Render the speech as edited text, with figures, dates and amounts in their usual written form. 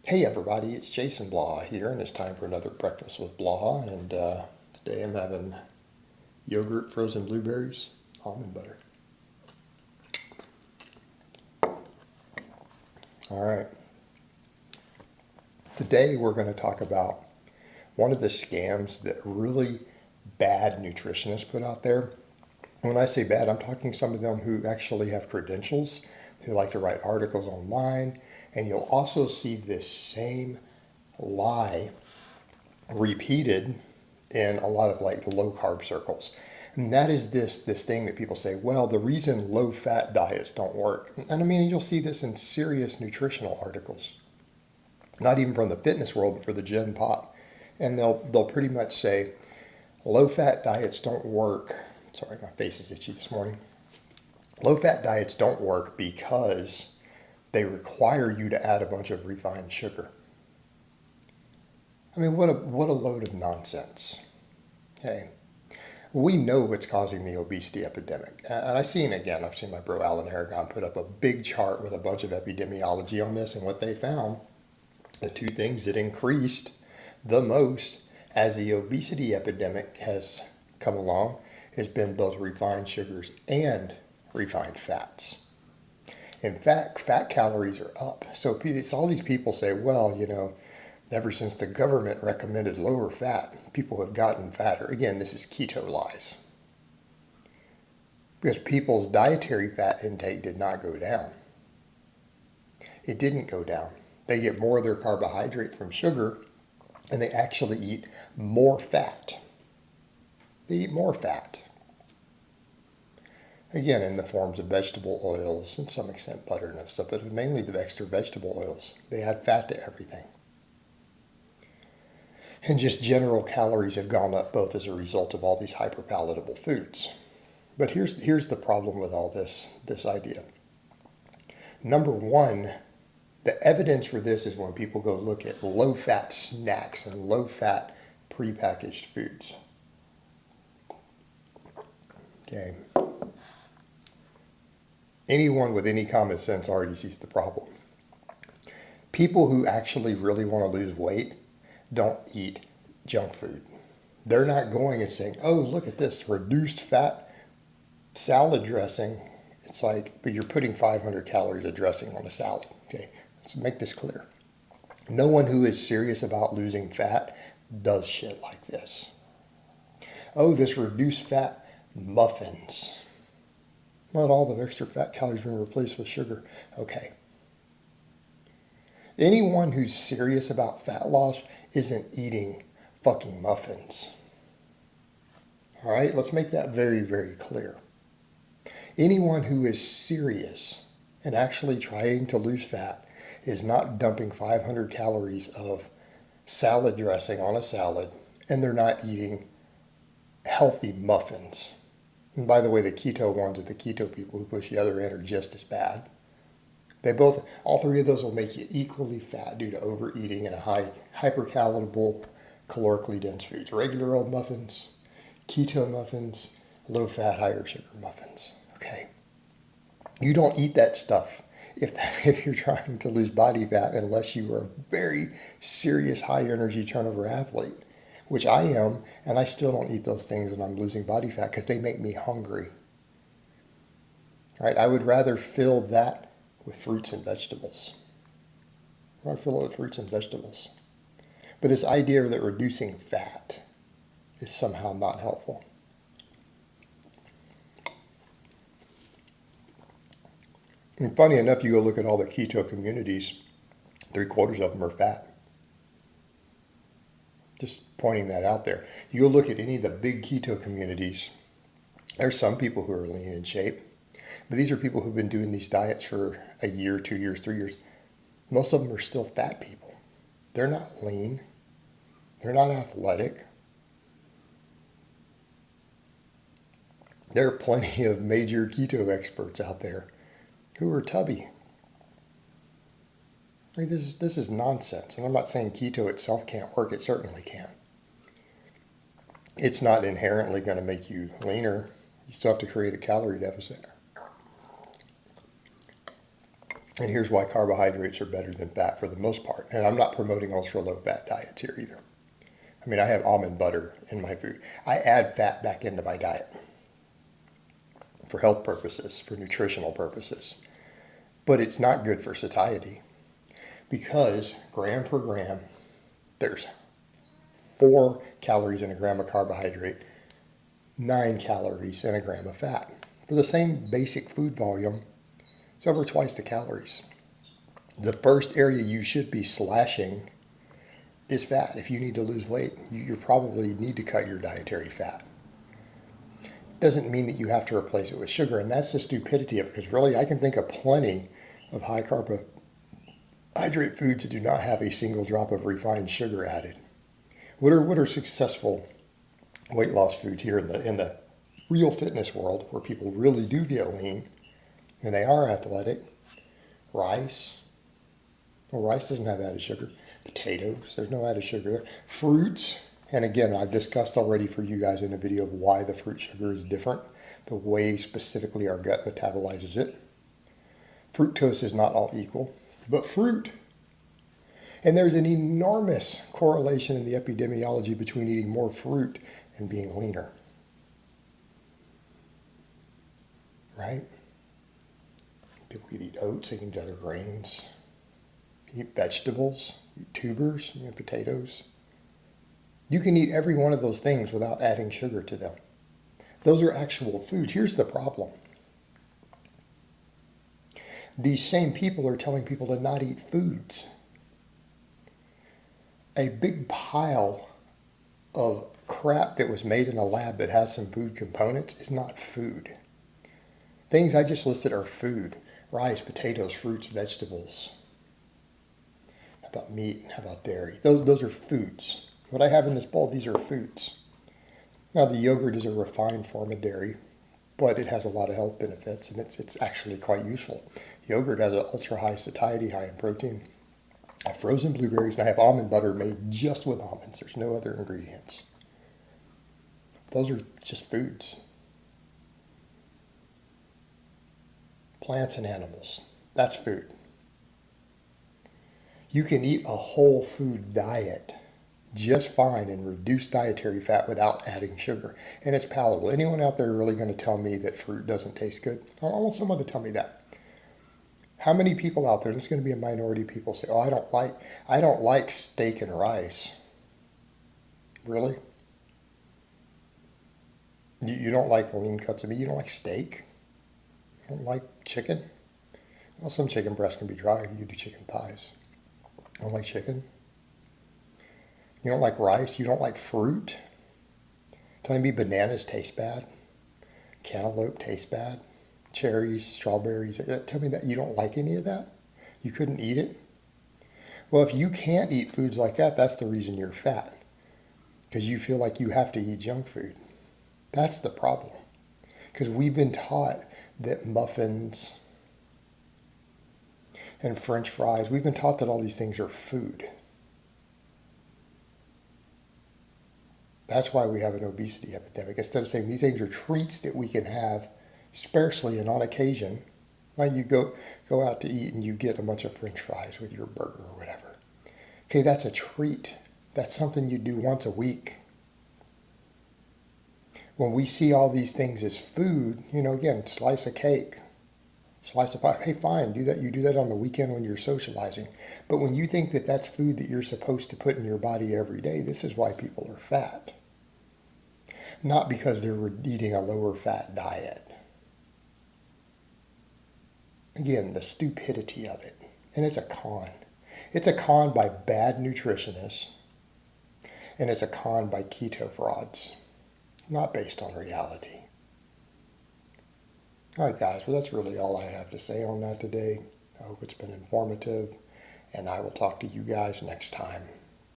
Hey everybody, it's Jason Blaha here, and it's time for another breakfast with Blaha. And today I'm having yogurt, frozen blueberries, almond butter. All right, today we're going to talk about one of the scams that really bad nutritionists put out there. When I say bad, I'm talking some of them who actually have credentials, who like to write articles online, and you'll also see this same lie repeated in a lot of like low carb circles. And that is this thing that people say, well, the reason low fat diets don't work. And I mean, you'll see this in serious nutritional articles, not even from the fitness world, but for the gen pop. And they'll pretty much say low fat diets don't work. Sorry, my face is itchy this morning. Low fat diets don't work because they require you to add a bunch of refined sugar. I mean, what a load of nonsense. Hey, we know what's causing the obesity epidemic. And I've seen my bro Alan Aragon put up a big chart with a bunch of epidemiology on this, and what they found, the two things that increased the most as the obesity epidemic has come along has been both refined sugars and refined fats. In fact, fat calories are up. So it's all these people say, well, ever since the government recommended lower fat, people have gotten fatter. Again, this is keto lies. Because people's dietary fat intake did not go down. It didn't go down. They get more of their carbohydrate from sugar, and they actually eat more fat. They eat more fat. Again, in the forms of vegetable oils and some extent butter and stuff, but mainly the extra vegetable oils. They add fat to everything. And just general calories have gone up both as a result of all these hyperpalatable foods. But here's the problem with all this idea. Number one, the evidence for this is when people go look at low-fat snacks and low-fat prepackaged foods. Okay. Anyone with any common sense already sees the problem. People who actually really want to lose weight don't eat junk food. They're not going and saying, oh, look at this reduced fat salad dressing. It's like, but you're putting 500 calories of dressing on a salad. Okay, let's make this clear. No one who is serious about losing fat does shit like this. Oh, this reduced fat muffins. Not all the extra fat calories being replaced with sugar. Okay. Anyone who's serious about fat loss isn't eating fucking muffins. All right, let's make that very, very clear. Anyone who is serious and actually trying to lose fat is not dumping 500 calories of salad dressing on a salad, and they're not eating healthy muffins. And by the way, the keto ones are the keto people who push the other end are just as bad. All three of those will make you equally fat due to overeating and a high hyperpalatable, calorically dense foods. Regular old muffins, keto muffins, low fat, higher sugar muffins. Okay. You don't eat that stuff if you're trying to lose body fat unless you are a very serious high energy turnover athlete, which I am, and I still don't eat those things when I'm losing body fat because they make me hungry. All right, I would rather fill that with fruits and vegetables. I fill it with fruits and vegetables. But this idea that reducing fat is somehow not helpful. And funny enough, you go look at all the keto communities, 3/4 of them are fat. Just pointing that out there. You go look at any of the big keto communities, there's some people who are lean in shape, but these are people who've been doing these diets for a year, 2 years, 3 years. Most of them are still fat people. They're not lean. They're not athletic. There are plenty of major keto experts out there who are tubby. I mean, this is nonsense. And I'm not saying keto itself can't work. It certainly can. It's not inherently going to make you leaner. You still have to create a calorie deficit. And here's why carbohydrates are better than fat for the most part. And I'm not promoting ultra low fat diets here either. I mean, I have almond butter in my food. I add fat back into my diet for health purposes, for nutritional purposes. But it's not good for satiety because gram per gram, there's 4 calories in a gram of carbohydrate, 9 calories in a gram of fat. For the same basic food volume, it's over twice the calories. The first area you should be slashing is fat. If you need to lose weight, you probably need to cut your dietary fat. Doesn't mean that you have to replace it with sugar, and that's the stupidity of it, because really I can think of plenty of high carbohydrate foods that do not have a single drop of refined sugar added. What are successful weight loss foods here in the real fitness world where people really do get lean and they are athletic? Rice. Well, rice doesn't have added sugar. Potatoes, there's no added sugar there. Fruits, and again, I've discussed already for you guys in the video of why the fruit sugar is different, the way specifically our gut metabolizes it. Fructose is not all equal, but fruit. And there's an enormous correlation in the epidemiology between eating more fruit and being leaner. Right? People can eat oats, they can eat other grains, eat vegetables, eat tubers, potatoes. You can eat every one of those things without adding sugar to them. Those are actual foods. Here's the problem. These same people are telling people to not eat foods. A big pile of crap that was made in a lab that has some food components is not food. Things I just listed are food. Rice, potatoes, fruits, vegetables. How about meat? How about dairy? Those are foods. What I have in this bowl, these are foods. Now the yogurt is a refined form of dairy, but it has a lot of health benefits and it's actually quite useful. Yogurt has an ultra high satiety, high in protein. I have frozen blueberries, and I have almond butter made just with almonds. There's no other ingredients. Those are just foods. Plants and animals, that's food. You can eat a whole food diet just fine and reduce dietary fat without adding sugar. And it's palatable. Anyone out there really going to tell me that fruit doesn't taste good? I want someone to tell me that. How many people out there, there's going to be a minority of people say, oh, I don't like steak and rice. Really? You don't like lean cuts of meat? You don't like steak? You don't like chicken? Well, some chicken breasts can be dry. You can do chicken thighs. You don't like chicken? You don't like rice? You don't like fruit? Telling me bananas taste bad? Cantaloupe tastes bad? Cherries, strawberries? Tell me that you don't like any of that? You couldn't eat it? Well, if you can't eat foods like that, that's the reason you're fat. Because you feel like you have to eat junk food. That's the problem. Because we've been taught that muffins and French fries, we've been taught that all these things are food. That's why we have an obesity epidemic. Instead of saying these things are treats that we can have sparsely and on occasion, like you go out to eat and you get a bunch of French fries with your burger or whatever. Okay, that's a treat. That's something you do once a week. When we see all these things as food, again, slice of cake, slice of pie, hey, fine, do that. You do that on the weekend when you're socializing. But when you think that that's food that you're supposed to put in your body every day, this is why people are fat. Not because they're eating a lower fat diet. Again, the stupidity of it. And it's a con. It's a con by bad nutritionists. And it's a con by keto frauds. Not based on reality. All right, guys. Well, that's really all I have to say on that today. I hope it's been informative. And I will talk to you guys next time.